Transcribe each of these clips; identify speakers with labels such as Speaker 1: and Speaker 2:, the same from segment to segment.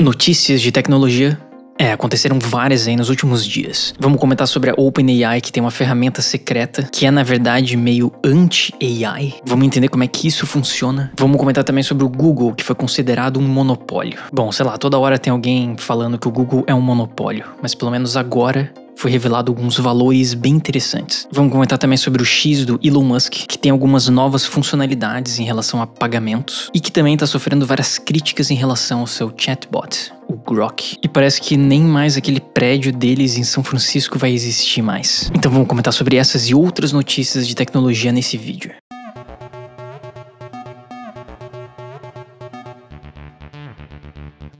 Speaker 1: Notícias de tecnologia. Aconteceram várias aí nos últimos dias. Vamos comentar sobre a OpenAI, que tem uma ferramenta secreta, que é na verdade meio anti-AI. Vamos entender como é que isso funciona. Vamos comentar também sobre o Google, que foi considerado um monopólio. Bom, sei lá, toda hora tem alguém falando que o Google é um monopólio, mas pelo menos agora foi revelado alguns valores bem interessantes. Vamos comentar também sobre o X do Elon Musk, que tem algumas novas funcionalidades em relação a pagamentos e que também está sofrendo várias críticas em relação ao seu chatbot, o Grok. E parece que nem mais aquele prédio deles em São Francisco vai existir mais. Então vamos comentar sobre essas e outras notícias de tecnologia nesse vídeo.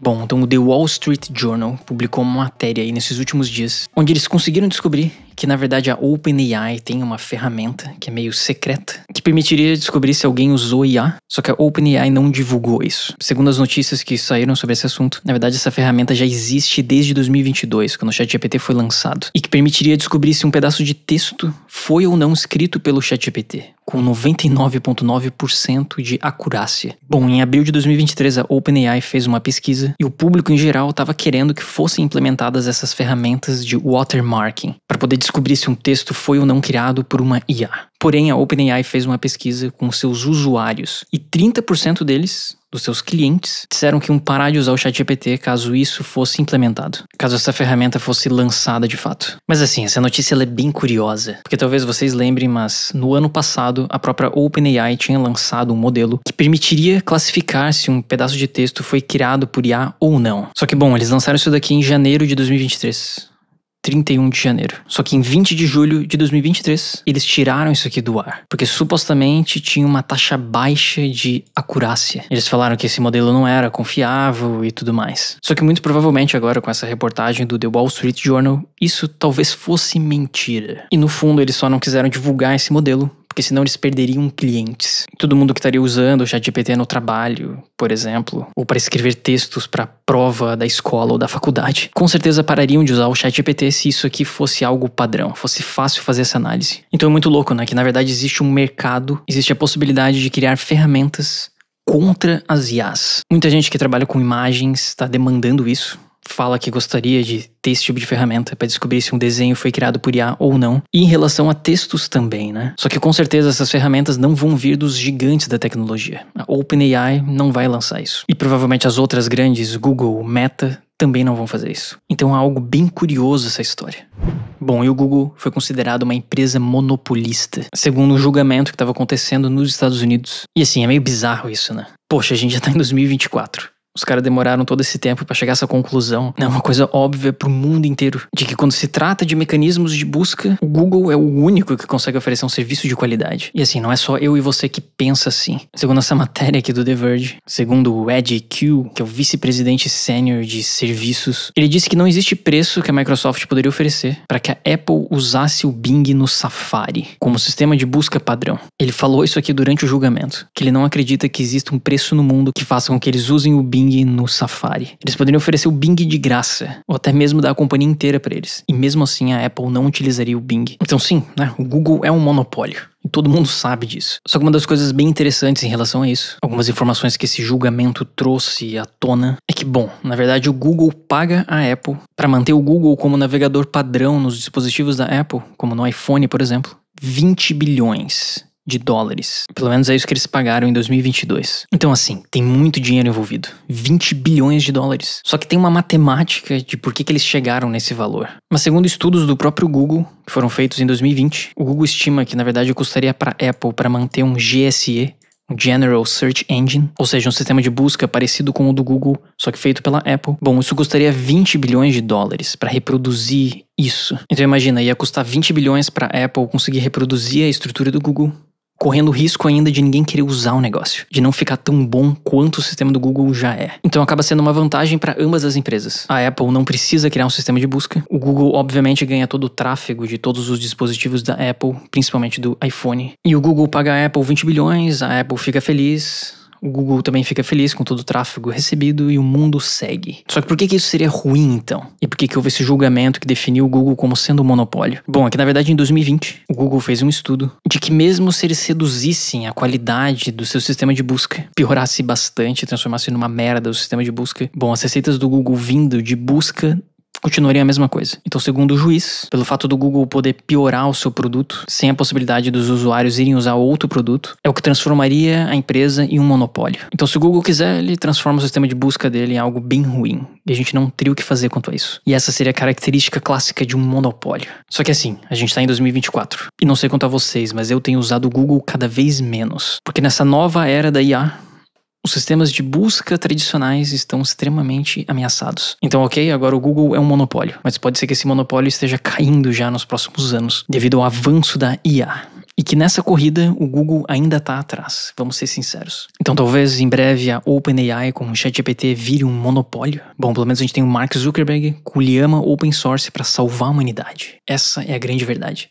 Speaker 1: Bom, então o The Wall Street Journal publicou uma matéria aí nesses últimos dias, onde eles conseguiram descobrir que na verdade a OpenAI tem uma ferramenta que é meio secreta, que permitiria descobrir se alguém usou IA, só que a OpenAI não divulgou isso. Segundo as notícias que saíram sobre esse assunto, na verdade essa ferramenta já existe desde 2022, quando o ChatGPT foi lançado, e que permitiria descobrir se um pedaço de texto foi ou não escrito pelo ChatGPT, com 99,9% de acurácia. Bom, em abril de 2023 a OpenAI fez uma pesquisa e o público em geral estava querendo que fossem implementadas essas ferramentas de watermarking, para poder descobrir se um texto foi ou não criado por uma IA. Porém, a OpenAI fez uma pesquisa com seus usuários e 30% deles, dos seus clientes, disseram que iam parar de usar o ChatGPT caso isso fosse implementado, caso essa ferramenta fosse lançada de fato. Mas assim, essa notícia ela é bem curiosa, porque talvez vocês lembrem, mas no ano passado a própria OpenAI tinha lançado um modelo que permitiria classificar se um pedaço de texto foi criado por IA ou não. Só que bom, eles lançaram isso daqui em janeiro de 2023. 31 de janeiro. Só que em 20 de julho de 2023, eles tiraram isso aqui do ar, porque supostamente tinha uma taxa baixa de acurácia. Eles falaram que esse modelo não era confiável e tudo mais. Só que muito provavelmente agora com essa reportagem do The Wall Street Journal, isso talvez fosse mentira. E no fundo eles só não quiseram divulgar esse modelo, porque senão eles perderiam clientes. Todo mundo que estaria usando o ChatGPT no trabalho, por exemplo, ou para escrever textos para prova da escola ou da faculdade, com certeza parariam de usar o ChatGPT se isso aqui fosse algo padrão, fosse fácil fazer essa análise. Então é muito louco, né? Que na verdade existe um mercado, existe a possibilidade de criar ferramentas contra as IAs. Muita gente que trabalha com imagens está demandando isso. Fala que gostaria de ter esse tipo de ferramenta para descobrir se um desenho foi criado por IA ou não. E em relação a textos também, né? Só que com certeza essas ferramentas não vão vir dos gigantes da tecnologia. A OpenAI não vai lançar isso. E provavelmente as outras grandes, Google, Meta, também não vão fazer isso. Então é algo bem curioso essa história. Bom, e o Google foi considerado uma empresa monopolista, segundo um julgamento que estava acontecendo nos Estados Unidos. E assim, é meio bizarro isso, né? Poxa, a gente já tá em 2024. Os caras demoraram todo esse tempo para chegar a essa conclusão. É uma coisa óbvia pro mundo inteiro, de que quando se trata de mecanismos de busca, o Google é o único que consegue oferecer um serviço de qualidade. E assim, não é só eu e você que pensa assim. Segundo essa matéria aqui do The Verge, segundo o Ed Q, que é o vice-presidente sênior de serviços, ele disse que não existe preço que a Microsoft poderia oferecer para que a Apple usasse o Bing no Safari como sistema de busca padrão. Ele falou isso aqui durante o julgamento, que ele não acredita que exista um preço no mundo que faça com que eles usem o Bing no Safari. Eles poderiam oferecer o Bing de graça, ou até mesmo dar a companhia inteira para eles. E mesmo assim a Apple não utilizaria o Bing. Então sim, né, o Google é um monopólio. E todo mundo sabe disso. Só que uma das coisas bem interessantes em relação a isso, algumas informações que esse julgamento trouxe à tona, é que, bom, na verdade o Google paga a Apple para manter o Google como navegador padrão nos dispositivos da Apple, como no iPhone, por exemplo, 20 bilhões de dólares. Pelo menos é isso que eles pagaram em 2022. Então assim, tem muito dinheiro envolvido. 20 bilhões de dólares. Só que tem uma matemática de por que eles chegaram nesse valor. Mas segundo estudos do próprio Google, que foram feitos em 2020, o Google estima que na verdade custaria para a Apple para manter um GSE, um General Search Engine, ou seja, um sistema de busca parecido com o do Google, só que feito pela Apple. Bom, isso custaria 20 bilhões de dólares para reproduzir isso. Então imagina, ia custar 20 bilhões para a Apple conseguir reproduzir a estrutura do Google, correndo o risco ainda de ninguém querer usar o negócio, de não ficar tão bom quanto o sistema do Google já é. Então acaba sendo uma vantagem para ambas as empresas. A Apple não precisa criar um sistema de busca. O Google obviamente ganha todo o tráfego de todos os dispositivos da Apple, principalmente do iPhone. E o Google paga a Apple 20 bilhões, a Apple fica feliz, o Google também fica feliz com todo o tráfego recebido e o mundo segue. Só que por que isso seria ruim então? E por que houve esse julgamento que definiu o Google como sendo um monopólio? Bom, é que na verdade em 2020 o Google fez um estudo de que mesmo se eles reduzissem a qualidade do seu sistema de busca, piorasse bastante, transformasse numa merda o sistema de busca, bom, as receitas do Google vindo de busca continuaria a mesma coisa. Então, segundo o juiz, pelo fato do Google poder piorar o seu produto, sem a possibilidade dos usuários irem usar outro produto, é o que transformaria a empresa em um monopólio. Então, se o Google quiser, ele transforma o sistema de busca dele em algo bem ruim. E a gente não teria o que fazer quanto a isso. E essa seria a característica clássica de um monopólio. Só que assim, a gente tá em 2024. E não sei quanto a vocês, mas eu tenho usado o Google cada vez menos. Porque nessa nova era da IA, os sistemas de busca tradicionais estão extremamente ameaçados. Então, ok, agora o Google é um monopólio, mas pode ser que esse monopólio esteja caindo já nos próximos anos, devido ao avanço da IA. E que nessa corrida o Google ainda está atrás, vamos ser sinceros. Então talvez em breve a OpenAI com o ChatGPT vire um monopólio. Bom, pelo menos a gente tem o Mark Zuckerberg com o Llama Open Source para salvar a humanidade. Essa é a grande verdade.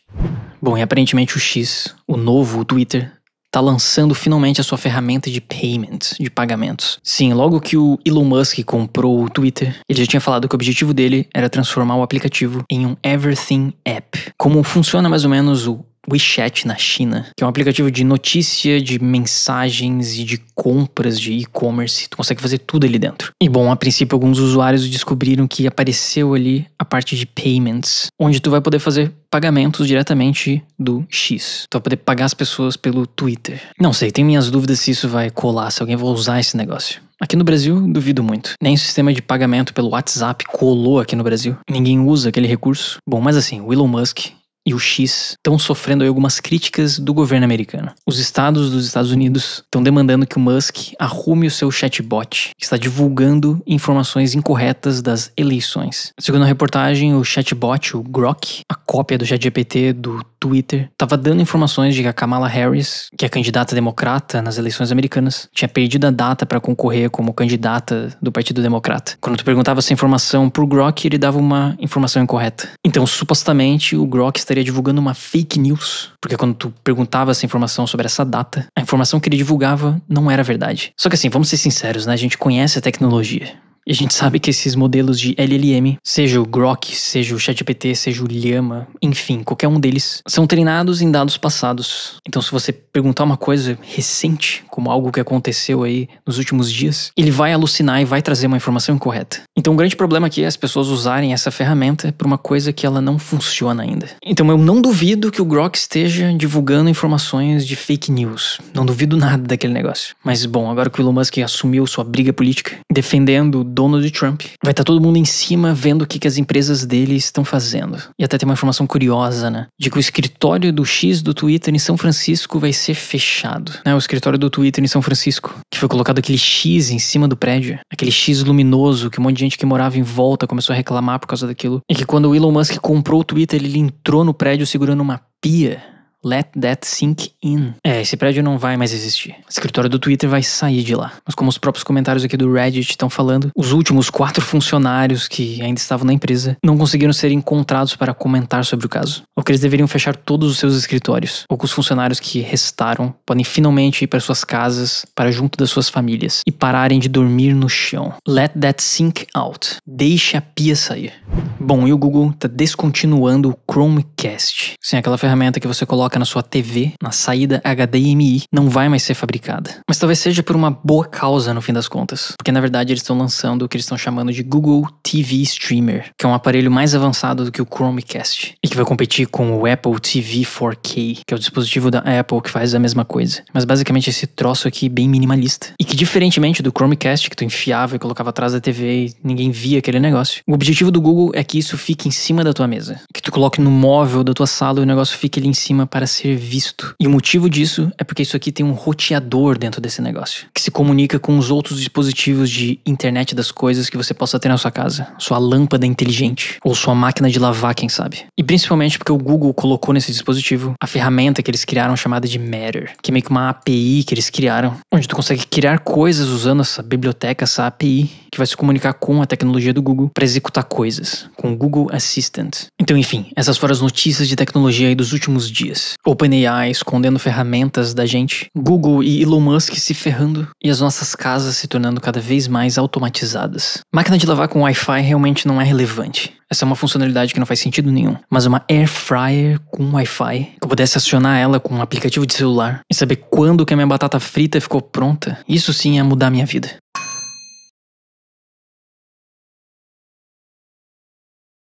Speaker 1: Bom, e aparentemente o X, o novo Twitter, tá lançando finalmente a sua ferramenta de payments, de pagamentos. Sim, logo que o Elon Musk comprou o Twitter, ele já tinha falado que o objetivo dele era transformar o aplicativo em um Everything App. Como funciona mais ou menos o WeChat na China, que é um aplicativo de notícia, de mensagens e de compras de e-commerce. Tu consegue fazer tudo ali dentro. E bom, a princípio alguns usuários descobriram que apareceu ali a parte de payments, onde tu vai poder fazer pagamentos diretamente do X. Tu vai poder pagar as pessoas pelo Twitter. Não sei, tenho minhas dúvidas se isso vai colar, se alguém vai usar esse negócio. Aqui no Brasil, duvido muito. Nem o sistema de pagamento pelo WhatsApp colou aqui no Brasil. Ninguém usa aquele recurso. Bom, mas assim, o Elon Musk e o X estão sofrendo aí algumas críticas do governo americano. Os estados dos Estados Unidos estão demandando que o Musk arrume o seu chatbot, que está divulgando informações incorretas das eleições. Segundo a reportagem, o chatbot, o Grok, a cópia do ChatGPT do Twitter, estava dando informações de que a Kamala Harris, que é candidata democrata nas eleições americanas, tinha perdido a data para concorrer como candidata do Partido Democrata. Quando tu perguntava essa informação pro Grok, ele dava uma informação incorreta. Então, supostamente, o Grok estaria divulgando uma fake news, porque quando tu perguntava essa informação sobre essa data, a informação que ele divulgava não era verdade. Só que assim, vamos ser sinceros, né? A gente conhece a tecnologia. E a gente sabe que esses modelos de LLM, seja o Grok, seja o ChatGPT, seja o Llama, enfim, qualquer um deles, são treinados em dados passados. Então se você perguntar uma coisa recente, como algo que aconteceu aí nos últimos dias, ele vai alucinar e vai trazer uma informação incorreta. Então o grande problema aqui é as pessoas usarem essa ferramenta por uma coisa que ela não funciona ainda. Então eu não duvido que o Grok esteja divulgando informações de fake news. Não duvido nada daquele negócio. Mas bom, agora que o Elon Musk assumiu sua briga política, defendendo Donald Trump, vai estar todo mundo em cima vendo o que as empresas dele estão fazendo. E até tem uma informação curiosa, né? De que o escritório do X do Twitter em São Francisco vai ser fechado. Né? O escritório do Twitter em São Francisco, que foi colocado aquele X em cima do prédio, aquele X luminoso que um monte de gente que morava em volta começou a reclamar por causa daquilo. E que quando o Elon Musk comprou o Twitter, ele entrou no prédio segurando uma pia. Let that sink in. Esse prédio não vai mais existir. O escritório do Twitter vai sair de lá. Mas como os próprios comentários aqui do Reddit estão falando, os últimos 4 funcionários que ainda estavam na empresa não conseguiram ser encontrados para comentar sobre o caso. Ou que eles deveriam fechar todos os seus escritórios. Ou que os funcionários que restaram podem finalmente ir para suas casas, para junto das suas famílias, e pararem de dormir no chão. Let that sink out. Deixe a pia sair. Bom, e o Google está descontinuando o Chromecast. Sim, aquela ferramenta que você coloca na sua TV, na saída HDMI, não vai mais ser fabricada. Mas talvez seja por uma boa causa no fim das contas. Porque na verdade eles estão lançando o que eles estão chamando de Google TV Streamer, que é um aparelho mais avançado do que o Chromecast. E que vai competir com o Apple TV 4K, que é o dispositivo da Apple que faz a mesma coisa. Mas basicamente esse troço aqui bem minimalista. E que diferentemente do Chromecast, que tu enfiava e colocava atrás da TV e ninguém via aquele negócio, o objetivo do Google é que isso fique em cima da tua mesa. Que tu coloque no móvel da tua sala e o negócio fique ali em cima para ser visto. E o motivo disso é porque isso aqui tem um roteador dentro desse negócio, que se comunica com os outros dispositivos de internet das coisas que você possa ter na sua casa. Sua lâmpada inteligente, ou sua máquina de lavar, quem sabe. E principalmente porque o Google colocou nesse dispositivo a ferramenta que eles criaram chamada de Matter, que é meio que uma API que eles criaram, onde tu consegue criar coisas usando essa biblioteca, essa API, que vai se comunicar com a tecnologia do Google para executar coisas. dias com o Google Assistant. Então, enfim, essas foram as notícias de tecnologia aí dos últimos dias. OpenAI escondendo ferramentas da gente, Google e Elon Musk se ferrando e as nossas casas se tornando cada vez mais automatizadas. Máquina de lavar com Wi-Fi realmente não é relevante. Essa é uma funcionalidade que não faz sentido nenhum. Mas uma Air Fryer com Wi-Fi, que eu pudesse acionar ela com um aplicativo de celular e saber quando que a minha batata frita ficou pronta, isso sim ia mudar a minha vida.